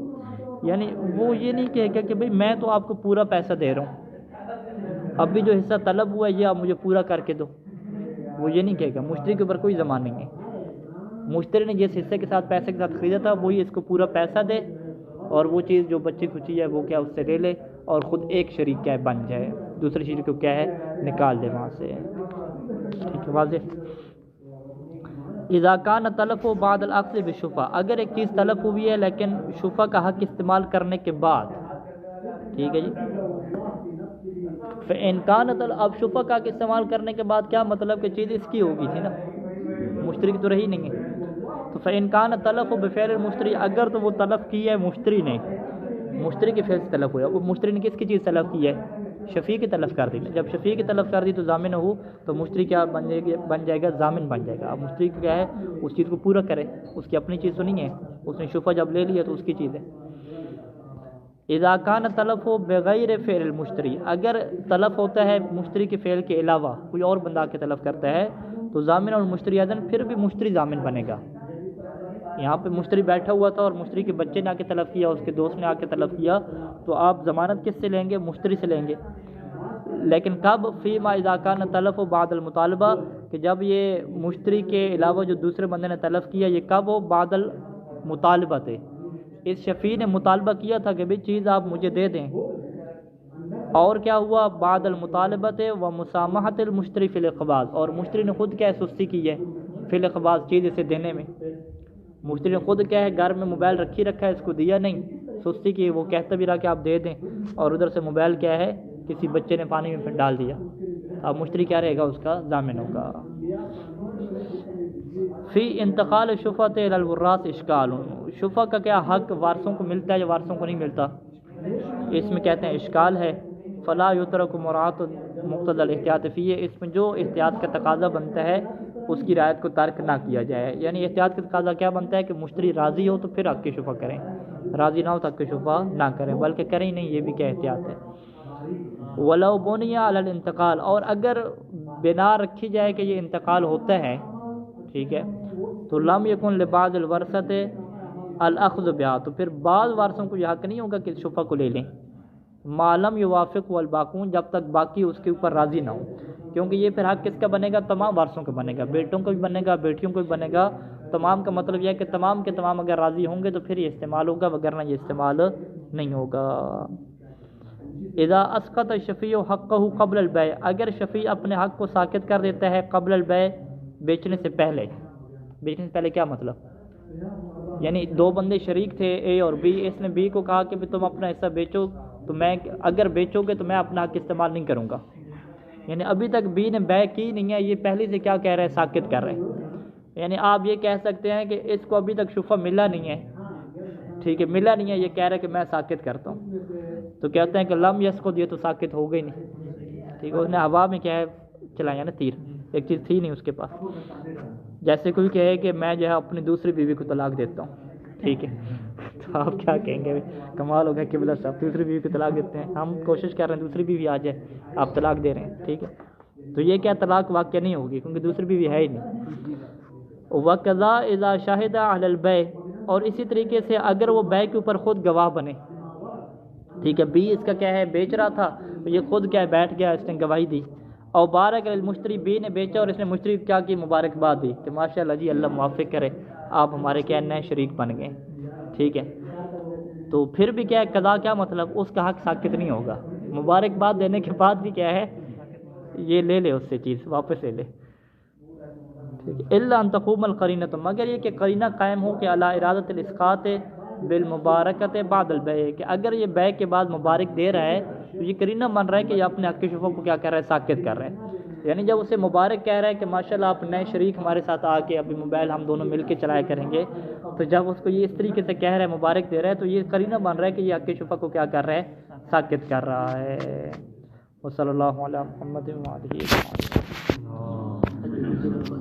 [SPEAKER 1] یعنی وہ یہ نہیں کہے گا کہ بھئی میں تو آپ کو پورا پیسہ دے رہا ہوں، اب بھی جو حصہ طلب ہوا ہے یہ آپ مجھے پورا کر کے دو، وہ یہ نہیں کہے گا، مشتری کے اوپر کوئی ضمان نہیں ہے، مشتری نے جس حصے کے ساتھ پیسے کے ساتھ خریدا تھا وہی اس کو پورا پیسہ دے اور وہ چیز جو بچی کچی ہے وہ کیا اس سے لے لے اور خود ایک شریک کیا ہے بن جائے، دوسرے شریک کو کیا ہے نکال دے وہاں سے، ٹھیک ہے واضح۔ اذا کان تلف بعد الاخذ بشفع، اگر ایک چیز تلف ہوئی ہے لیکن شفع کا حق استعمال کرنے کے بعد ٹھیک ہے جی. فإنکانت اب شفقہ کا استعمال کرنے کے بعد کیا مطلب کہ چیز اس کی ہوگی تھی نا، مشتری کی تو رہی نہیں ہے. تو فإنکان تلف بفعل المشتری، اگر تو وہ تلف کی ہے مشتری نے، مشتری کے فعل سے تلف ہوا. وہ مشتری نے کس کی چیز تلف کی ہے؟ شفیع کی تلف کر دی. جب شفیع کی تلف کر دی تو ضامن ہو تو مشتری کیا بن جائے گا؟ ضامن بن جائے گا. اب مشتری کیا ہے؟ اس چیز کو پورا کرے، اس کی اپنی چیز تو نہیں ہے، اس نے شفع جب لے لیا تو اس کی چیز ہے. اذا کان تلف ہو بغیر فعل المشتری، اگر تلف ہوتا ہے مشتری کے فعل کے علاوہ کوئی اور بندہ کے تلف کرتا ہے تو ضامن اور مشتری اذن، پھر بھی مشتری ضامن بنے گا. یہاں پہ مشتری بیٹھا ہوا تھا اور مشتری کے بچے نے آ کے تلف کیا، اس کے دوست نے آ کے تلف کیا، تو آپ ضمانت کس سے لیں گے؟ مشتری سے لیں گے. لیکن کب؟ فیما اذا کان تلف و بعد المطالبہ، کہ جب یہ مشتری کے علاوہ جو دوسرے بندے نے تلف کیا، یہ کب ہو؟ بعد المطالبہ تھے. اس شفیع نے مطالبہ کیا تھا کہ بھئی چیز آپ مجھے دے دیں، اور کیا ہوا؟ بعد المطالبۃ و مسامحۃ المشتری فی الاقباض، اور مشتری نے خود کیا ہے؟ سستی کی ہے فی الاقباض، چیز اسے دینے میں. مشتری نے خود کیا ہے؟ گھر میں موبائل رکھا ہے، اس کو دیا نہیں، سستی کی. وہ کہتا بھی رہا کہ آپ دے دیں، اور ادھر سے موبائل کیا ہے؟ کسی بچے نے پانی میں ڈال دیا. اب مشتری کیا رہے گا؟ اس کا ضامن ہوگا. فی انتقال شفعۃ الی الوراث اشکال، شفع کا کیا حق وارثوں کو ملتا ہے یا وارثوں کو نہیں ملتا؟ اس میں کہتے ہیں اشکال ہے. فلا یترک مراعات مقتضی الاحتیاط فیہ، اس میں جو احتیاط کا تقاضا بنتا ہے اس کی رعایت کو ترک نہ کیا جائے. یعنی احتیاط کا تقاضا کیا بنتا ہے کہ مشتری راضی ہو تو پھر حق کی شفع کریں، راضی نہ ہو تو حق کی شفع نہ کریں، بلکہ کریں ہی نہیں. یہ بھی کیا احتیاط ہے. ولو بنی علی الانتقال، اور اگر بنا رکھی جائے کہ یہ انتقال ہوتا ہے، ٹھیک ہے، تو لم یکن لبعض الورثۃ الاخذ بها، تو پھر بعض وارثوں کو یہ حق نہیں ہوگا کہ شفع کو لے لیں. ما لم یوافق والباقون، جب تک باقی اس کے اوپر راضی نہ ہو. کیونکہ یہ پھر حق کس کا بنے گا؟ تمام وارثوں کا بنے گا، بیٹوں کو بھی بنے گا، بیٹیوں کو بھی بنے گا. تمام کا مطلب یہ ہے کہ تمام کے تمام اگر راضی ہوں گے تو پھر یہ استعمال ہوگا، وگرنہ یہ استعمال نہیں ہوگا. اذا اسقط الشفیع حقہ قبل البیع، اگر شفیع اپنے حق کو ساقط کر دیتا ہے قبل البیع، بیچنے سے پہلے. بیچنے سے پہلے کیا مطلب؟ یعنی دو بندے شریک تھے، اے اور بی. اس نے بی کو کہا کہ تم اپنا حصہ بیچو، تو میں اگر بیچو گے تو میں اپنا حق استعمال نہیں کروں گا. یعنی ابھی تک بی نے بیع کی نہیں ہے، یہ پہلے سے کیا کہہ رہے ہیں؟ ساقط کر رہے ہیں. یعنی آپ یہ کہہ سکتے ہیں کہ اس کو ابھی تک شفع ملا نہیں ہے، ٹھیک ہے، ملا نہیں ہے، یہ کہہ رہا ہے کہ میں ساقط کرتا ہوں. تو کہتے ہیں کہ لم یسقط، یہ تو ساقط ہو گئی نہیں، ٹھیک ہے. اس نے ہوا میں کیا ہے؟ چلایا نا تیر، ایک چیز تھی نہیں اس کے پاس. جیسے کوئی کہے کہ میں جو ہے اپنی دوسری بیوی کو طلاق دیتا ہوں، ٹھیک ہے، تو آپ کیا کہیں گے؟ کمال ہو گیا قبلہ صاحب، دوسری بیوی کو طلاق دیتے ہیں. ہم کوشش کر رہے ہیں دوسری بیوی آ جائے، آپ طلاق دے رہے ہیں، ٹھیک ہے. تو یہ کیا طلاق واقع نہیں ہوگی کیونکہ دوسری بیوی ہے ہی نہیں. وَقَضَا اذا شاہد علی البیع، اور اسی طریقے سے اگر وہ بیع کے اوپر خود گواہ بنے، ٹھیک ہے، بی اس کا کیا ہے؟ بیچ رہا تھا، تو یہ خود کیا ہے؟ بیٹھ گیا، اس نے گواہی دی. اور بارک المشتری، بی نے بیچا اور اس نے مشتری کیا کی؟ مبارکباد دی کہ ماشاءاللہ جی اللہ موافق کرے، آپ ہمارے کیا نئے شریک بن گئے، ٹھیک ہے. تو پھر بھی کیا ہے؟ قضا کیا مطلب؟ اس کا حق ساقط نہیں ہوگا. مبارکباد دینے کے بعد بھی کیا ہے؟ یہ لے لے، اس سے چیز واپس لے لے، ٹھیک ہے. الا ان تقوم القرینۃ، مگر یہ کہ قرینہ قائم ہو کہ علی ارادۃ الاسقاط بالمبارکۃ بعد البیع، کہ اگر یہ بیع کے بعد مبارک دے رہا ہے تو یہ قرینہ مان رہا ہے کہ یہ اپنے حق کی شفع کو کیا کر رہا ہے؟ ساقط کر رہا ہے. یعنی جب اسے مبارک کہہ رہا ہے کہ ماشاءاللہ آپ نئے شریک ہمارے ساتھ آ کے ابھی موبائل ہم دونوں مل کے چلایا کریں گے، تو جب اس کو یہ اس طریقے سے کہہ رہا ہے، مبارک دے رہا ہے، تو یہ قرینہ مان رہا ہے کہ یہ حق کی شفع کو کیا کر رہا ہے؟ ساقط کر رہا ہے. وصلی اللہ علی محمد وعلیہ وسلم.